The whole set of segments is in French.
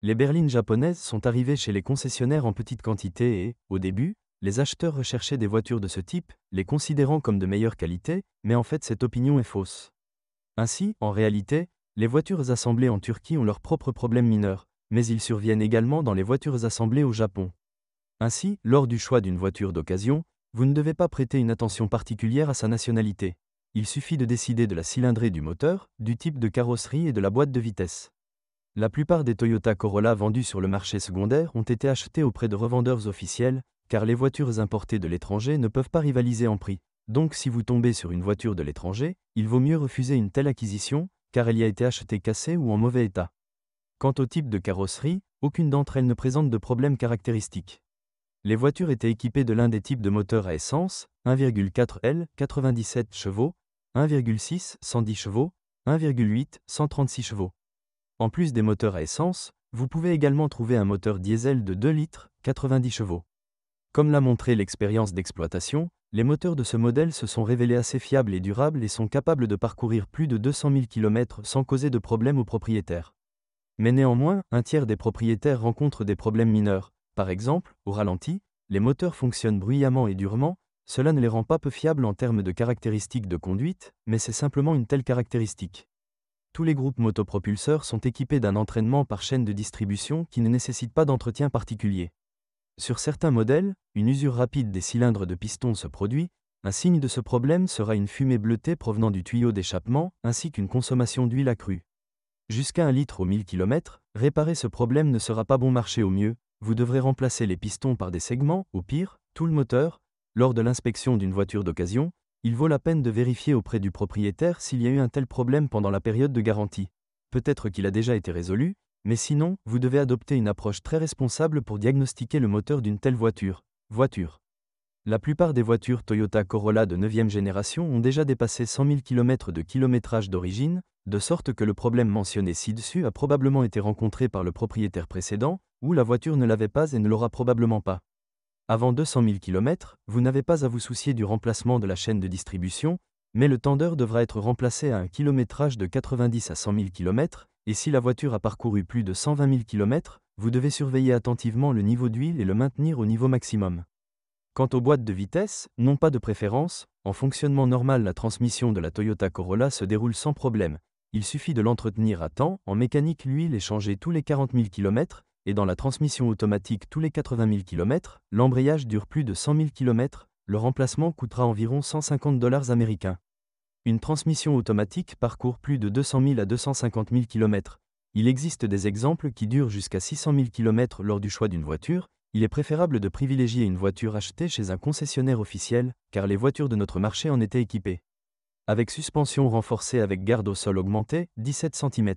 Les berlines japonaises sont arrivées chez les concessionnaires en petite quantité et, au début, les acheteurs recherchaient des voitures de ce type, les considérant comme de meilleure qualité, mais en fait cette opinion est fausse. Ainsi, en réalité, les voitures assemblées en Turquie ont leurs propres problèmes mineurs, mais ils surviennent également dans les voitures assemblées au Japon. Ainsi, lors du choix d'une voiture d'occasion, vous ne devez pas prêter une attention particulière à sa nationalité. Il suffit de décider de la cylindrée du moteur, du type de carrosserie et de la boîte de vitesse. La plupart des Toyota Corolla vendus sur le marché secondaire ont été achetés auprès de revendeurs officiels, car les voitures importées de l'étranger ne peuvent pas rivaliser en prix. Donc si vous tombez sur une voiture de l'étranger, il vaut mieux refuser une telle acquisition, car elle y a été achetée cassée ou en mauvais état. Quant au type de carrosserie, aucune d'entre elles ne présente de problème caractéristique. Les voitures étaient équipées de l'un des types de moteurs à essence, 1,4 L, 97 chevaux, 1,6, 110 chevaux, 1,8, 136 chevaux. En plus des moteurs à essence, vous pouvez également trouver un moteur diesel de 2 litres, 90 chevaux. Comme l'a montré l'expérience d'exploitation, les moteurs de ce modèle se sont révélés assez fiables et durables et sont capables de parcourir plus de 200 000 km sans causer de problème aux propriétaires. Mais néanmoins, un tiers des propriétaires rencontrent des problèmes mineurs. Par exemple, au ralenti, les moteurs fonctionnent bruyamment et durement, cela ne les rend pas peu fiables en termes de caractéristiques de conduite, mais c'est simplement une telle caractéristique. Tous les groupes motopropulseurs sont équipés d'un entraînement par chaîne de distribution qui ne nécessite pas d'entretien particulier. Sur certains modèles, une usure rapide des cylindres de piston se produit, un signe de ce problème sera une fumée bleutée provenant du tuyau d'échappement ainsi qu'une consommation d'huile accrue. Jusqu'à 1 litre au 1000 km, réparer ce problème ne sera pas bon marché au mieux, vous devrez remplacer les pistons par des segments, au pire, tout le moteur. Lors de l'inspection d'une voiture d'occasion, il vaut la peine de vérifier auprès du propriétaire s'il y a eu un tel problème pendant la période de garantie. Peut-être qu'il a déjà été résolu, mais sinon, vous devez adopter une approche très responsable pour diagnostiquer le moteur d'une telle voiture. La plupart des voitures Toyota Corolla de 9e génération ont déjà dépassé 100 000 km de kilométrage d'origine, de sorte que le problème mentionné ci-dessus a probablement été rencontré par le propriétaire précédent, ou la voiture ne l'avait pas et ne l'aura probablement pas. Avant 200 000 km, vous n'avez pas à vous soucier du remplacement de la chaîne de distribution, mais le tendeur devra être remplacé à un kilométrage de 90 à 100 000 km, et si la voiture a parcouru plus de 120 000 km, vous devez surveiller attentivement le niveau d'huile et le maintenir au niveau maximum. Quant aux boîtes de vitesse, non pas de préférence, en fonctionnement normal la transmission de la Toyota Corolla se déroule sans problème. Il suffit de l'entretenir à temps, en mécanique l'huile est changée tous les 40 000 km, et dans la transmission automatique tous les 80 000 km, l'embrayage dure plus de 100 000 km, le remplacement coûtera environ $150 américains. Une transmission automatique parcourt plus de 200 000 à 250 000 km. Il existe des exemples qui durent jusqu'à 600 000 km lors du choix d'une voiture. Il est préférable de privilégier une voiture achetée chez un concessionnaire officiel, car les voitures de notre marché en étaient équipées. Avec suspension renforcée avec garde au sol augmentée, 17 cm.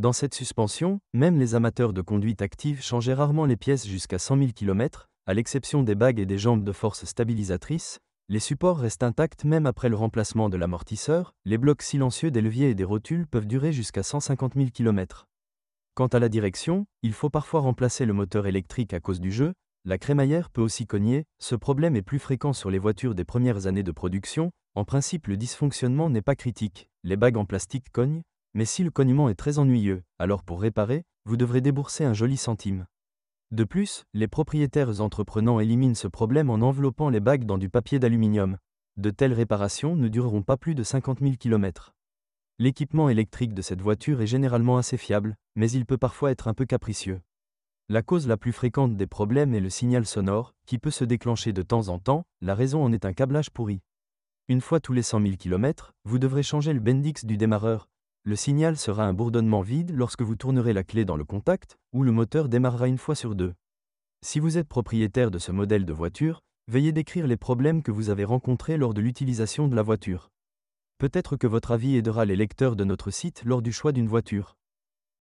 Dans cette suspension, même les amateurs de conduite active changeaient rarement les pièces jusqu'à 100 000 km, à l'exception des bagues et des jambes de force stabilisatrices. Les supports restent intacts même après le remplacement de l'amortisseur, les blocs silencieux des leviers et des rotules peuvent durer jusqu'à 150 000 km. Quant à la direction, il faut parfois remplacer le moteur électrique à cause du jeu, la crémaillère peut aussi cogner, ce problème est plus fréquent sur les voitures des premières années de production, en principe le dysfonctionnement n'est pas critique, les bagues en plastique cognent, mais si le cognement est très ennuyeux, alors pour réparer, vous devrez débourser un joli centime. De plus, les propriétaires entreprenants éliminent ce problème en enveloppant les bagues dans du papier d'aluminium. De telles réparations ne dureront pas plus de 50 000 km. L'équipement électrique de cette voiture est généralement assez fiable, mais il peut parfois être un peu capricieux. La cause la plus fréquente des problèmes est le signal sonore, qui peut se déclencher de temps en temps, la raison en est un câblage pourri. Une fois tous les 100 000 km, vous devrez changer le bendix du démarreur. Le signal sera un bourdonnement vide lorsque vous tournerez la clé dans le contact, ou le moteur démarrera une fois sur deux. Si vous êtes propriétaire de ce modèle de voiture, veuillez décrire les problèmes que vous avez rencontrés lors de l'utilisation de la voiture. Peut-être que votre avis aidera les lecteurs de notre site lors du choix d'une voiture.